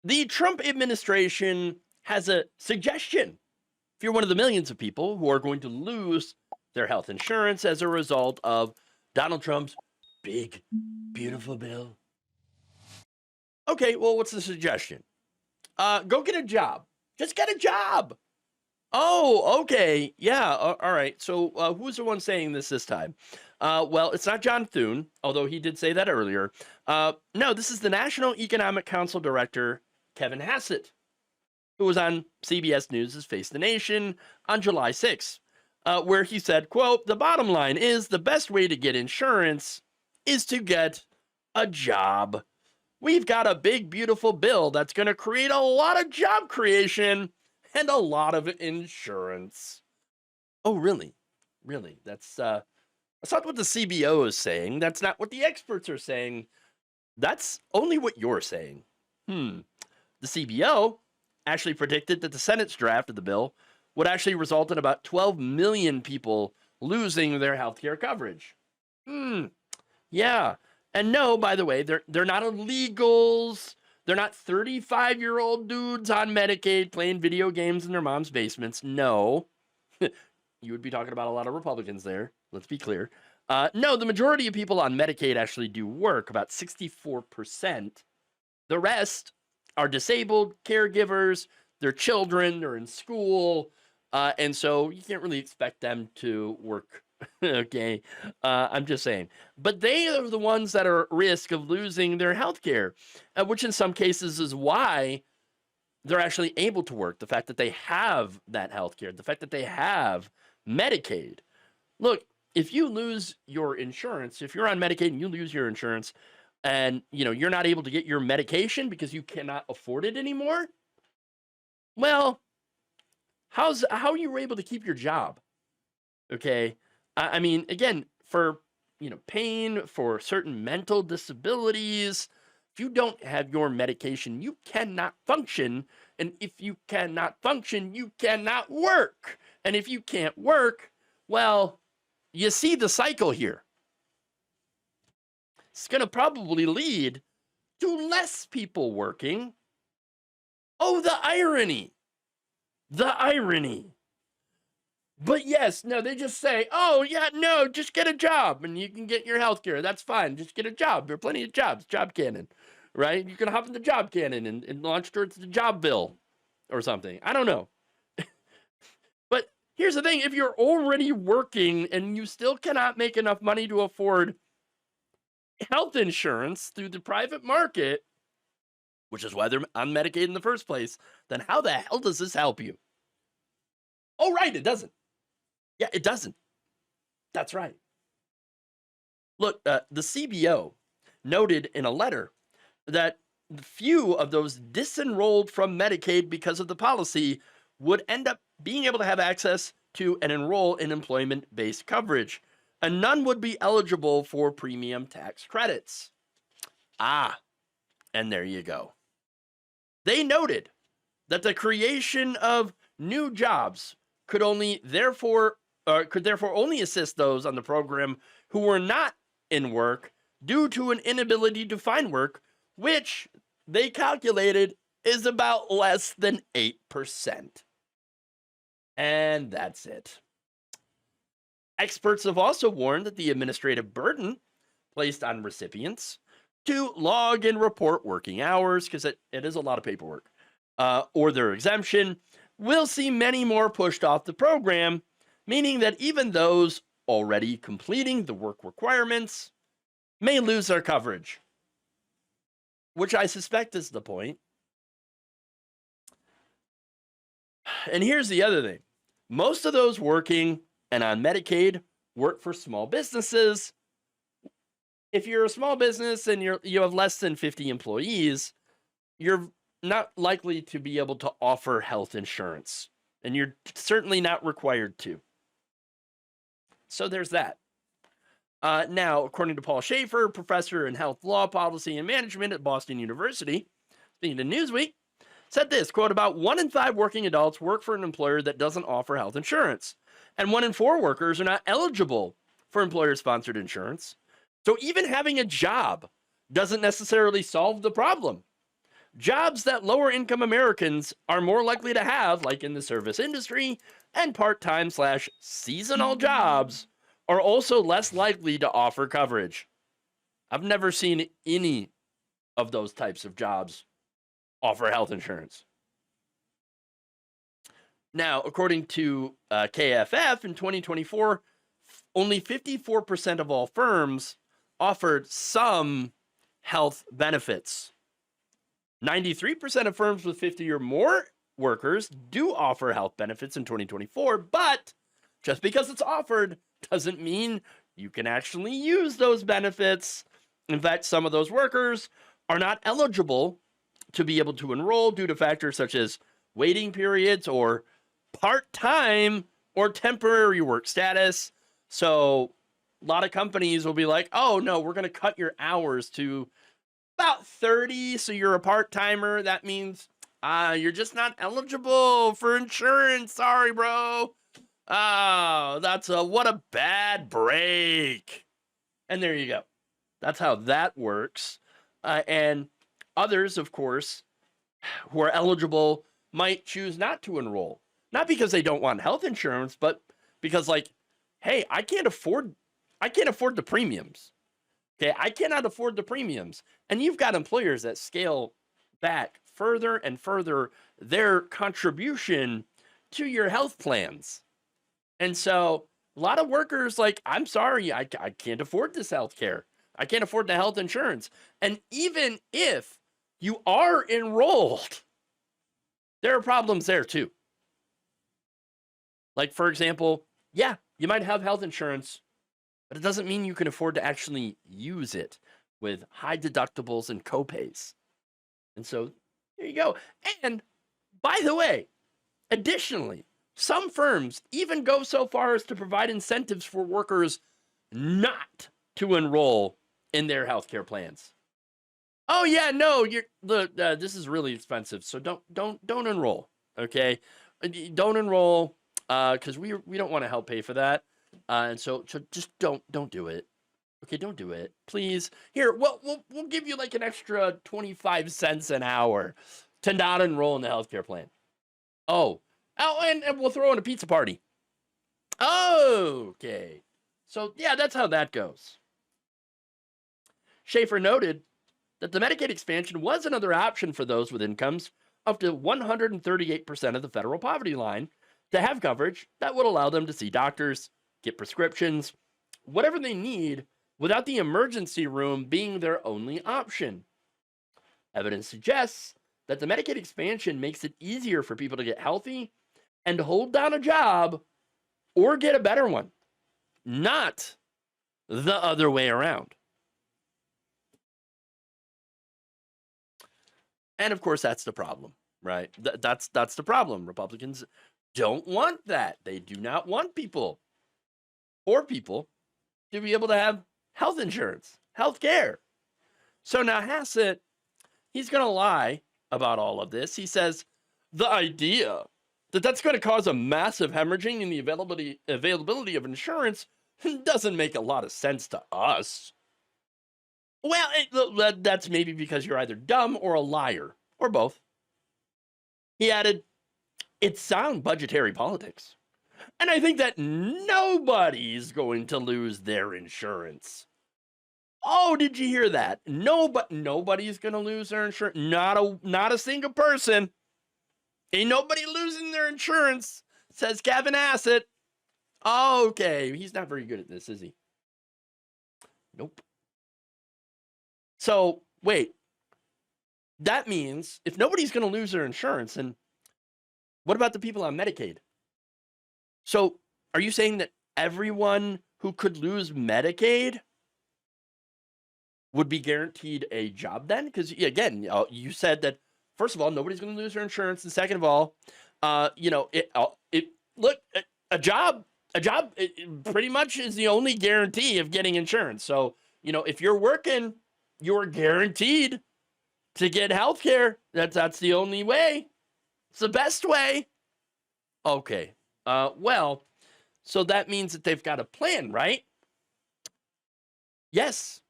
The Trump administration has a suggestion. If you're one of the millions of people who are going to lose their health insurance as a result of Donald Trump's big, beautiful bill. Okay, well, what's the suggestion? Go get a job. Just get a job. Oh, okay. Yeah. All right. So who's the one saying this time? Well, it's not John Thune, although he did say that earlier. No, this is the National Economic Council Director, Kevin Hassett, who was on CBS News' Face the Nation on July 6th, where he said, quote, "The bottom line is the best way to get insurance is to get a job. We've got a big, beautiful bill that's going to create a lot of job creation and a lot of insurance." Oh, really? Really? That's not what the CBO is saying. That's not what the experts are saying. That's only what you're saying. The CBO actually predicted that the Senate's draft of the bill would actually result in about 12 million people losing their healthcare coverage. Yeah. And no, by the way, they're not illegals. They're not 35-year-old dudes on Medicaid playing video games in their mom's basements. No. You would be talking about a lot of Republicans there. Let's be clear. No, the majority of people on Medicaid actually do work, about 64%. The rest are disabled caregivers, their children, they're in school, and so you can't really expect them to work. Okay, I'm just saying. But they are the ones that are at risk of losing their health care, which in some cases is why they're actually able to work. The fact that they have that health care, the fact that they have Medicaid. Look, if you lose your insurance, if you're on Medicaid and you lose your insurance and you're not able to get your medication because you cannot afford it anymore, well, how are you able to keep your job? Okay. I mean, again, for pain, for certain mental disabilities, if you don't have your medication, you cannot function. And if you cannot function, you cannot work. And if you can't work, well, you see the cycle here. It's going to probably lead to less people working. Oh, the irony. The irony. But yes, no, they just say, oh, yeah, no, just get a job and you can get your health care. That's fine. Just get a job. There are plenty of jobs. Job cannon, right? You can hop in the job cannon and launch towards the job bill or something. I don't know. But here's the thing. If you're already working and you still cannot make enough money to afford health insurance through the private market, which is why they're on Medicaid in the first place, then how the hell does this help you? Oh, right, it doesn't. Yeah, it doesn't. That's right. Look, the CBO noted in a letter that few of those disenrolled from Medicaid because of the policy would end up being able to have access to and enroll in employment-based coverage, and none would be eligible for premium tax credits. And there you go. They noted that the creation of new jobs could therefore only assist those on the program who were not in work due to an inability to find work, which they calculated is about less than 8%. And that's it. Experts have also warned that the administrative burden placed on recipients to log and report working hours, because it is a lot of paperwork, or their exemption, will see many more pushed off the program, meaning that even those already completing the work requirements may lose their coverage, which I suspect is the point. And here's the other thing. Most of those working and on Medicaid work for small businesses. If you're a small business and you have less than 50 employees, you're not likely to be able to offer health insurance, and you're certainly not required to. So there's that. Now, according to Paul Schaefer, professor in health law, policy, and management at Boston University, speaking to Newsweek, said this, quote, about 1 in 5 working adults work for an employer that doesn't offer health insurance, and 1 in 4 workers are not eligible for employer-sponsored insurance. So even having a job doesn't necessarily solve the problem. Jobs that lower income Americans are more likely to have, like in the service industry and part-time / seasonal jobs, are also less likely to offer coverage. I've never seen any of those types of jobs offer health insurance. Now, according to KFF in 2024, only 54% of all firms offered some health benefits. 93% of firms with 50 or more workers do offer health benefits in 2024, but just because it's offered doesn't mean you can actually use those benefits. In fact, some of those workers are not eligible to be able to enroll due to factors such as waiting periods or part-time or temporary work status. So a lot of companies will be like, oh no, we're going to cut your hours to about 30. So you're a part-timer. That means you're just not eligible for insurance. Sorry, bro. Oh, what a bad break. And there you go. That's how that works. And others, of course, who are eligible might choose not to enroll. Not because they don't want health insurance, but because, like, hey, I can't afford the premiums. Okay, I cannot afford the premiums. And you've got employers that scale back further and further their contribution to your health plans. And so a lot of workers like, I'm sorry, I can't afford this health care. I can't afford the health insurance. And even if you are enrolled, there are problems there too. Like, for example, yeah, you might have health insurance, but it doesn't mean you can afford to actually use it with high deductibles and copays. And so there you go. And by the way, additionally, some firms even go so far as to provide incentives for workers not to enroll in their healthcare plans. Oh yeah, no, this is really expensive, so don't enroll. Okay, don't enroll because we don't want to help pay for that. And so just don't do it. Okay, don't do it, please. Here, we'll give you like an extra 25 cents an hour to not enroll in the healthcare plan. Oh, and we'll throw in a pizza party. Okay, so yeah, that's how that goes. Schaefer noted that the Medicaid expansion was another option for those with incomes up to 138% of the federal poverty line to have coverage that would allow them to see doctors, get prescriptions, whatever they need, without the emergency room being their only option. Evidence suggests that the Medicaid expansion makes it easier for people to get healthy and hold down a job or get a better one, not the other way around. And of course, that's the problem, right? That's the problem. Republicans don't want that. They do not want poor people, to be able to have health insurance, health care. So now Hassett, he's going to lie about all of this. He says the idea that that's going to cause a massive hemorrhaging in the availability of insurance doesn't make a lot of sense to us. Well, that's maybe because you're either dumb or a liar, or both. He added, it's sound budgetary politics. And I think that nobody's going to lose their insurance. Oh, did you hear that? No, but nobody's going to lose their insurance. Not a single person. Ain't nobody losing their insurance, says Kevin Hassett. Okay, he's not very good at this, is he? Nope. So, wait. That means if nobody's going to lose their insurance, then what about the people on Medicaid? So, are you saying that everyone who could lose Medicaid would be guaranteed a job then? Because, again, you said that, first of all, nobody's going to lose their insurance. And second of all, a job pretty much is the only guarantee of getting insurance. So, if you're working, you're guaranteed to get health care. That's the only way. It's the best way. Okay. Well, so that means that they've got a plan, right? Yes.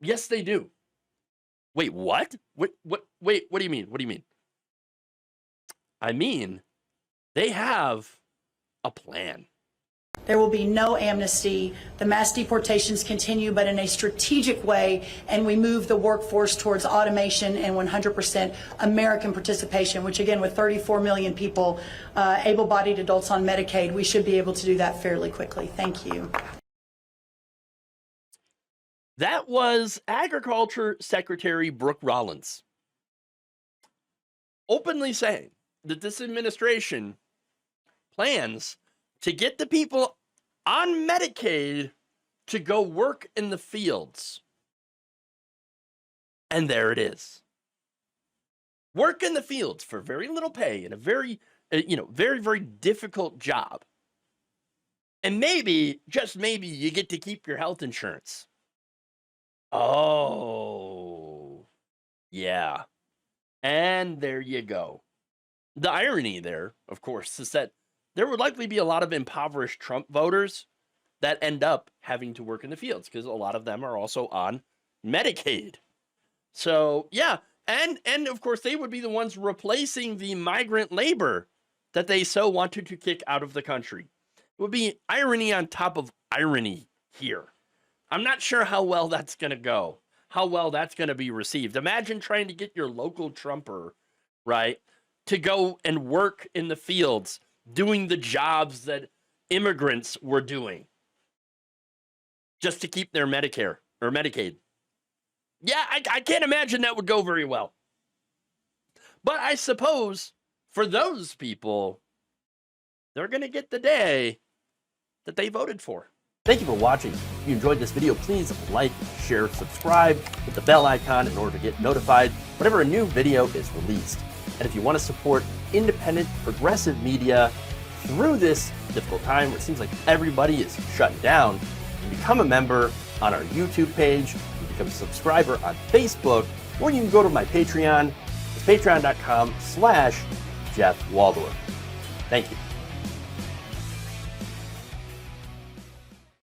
Yes, they do. Wait, what? Wait, what do you mean? What do you mean? I mean, they have a plan. There will be no amnesty. The mass deportations continue, but in a strategic way, and we move the workforce towards automation and 100% American participation, which again, with 34 million people, able-bodied adults on Medicaid, we should be able to do that fairly quickly. Thank you. That was Agriculture Secretary Brooke Rollins openly saying that this administration plans to get the people on Medicaid to go work in the fields. And there it is. Work in the fields for very little pay in a very, very, very difficult job. And maybe, just maybe, you get to keep your health insurance. Oh, yeah. And there you go. The irony there, of course, is that there would likely be a lot of impoverished Trump voters that end up having to work in the fields because a lot of them are also on Medicaid. So, yeah. And of course, they would be the ones replacing the migrant labor that they so wanted to kick out of the country. It would be irony on top of irony here. I'm not sure how well that's going to go, how well that's going to be received. Imagine trying to get your local Trumper, right, to go and work in the fields doing the jobs that immigrants were doing just to keep their Medicare or Medicaid. Yeah, I can't imagine that would go very well. But I suppose for those people, they're going to get the day that they voted for. Thank you for watching. If you enjoyed this video, please like, share, subscribe, hit the bell icon in order to get notified whenever a new video is released. And if you want to support independent, progressive media through this difficult time where it seems like everybody is shutting down, you can become a member on our YouTube page, you can become a subscriber on Facebook, or you can go to my Patreon. It's patreon.com/Jeff Waldorf. Thank you.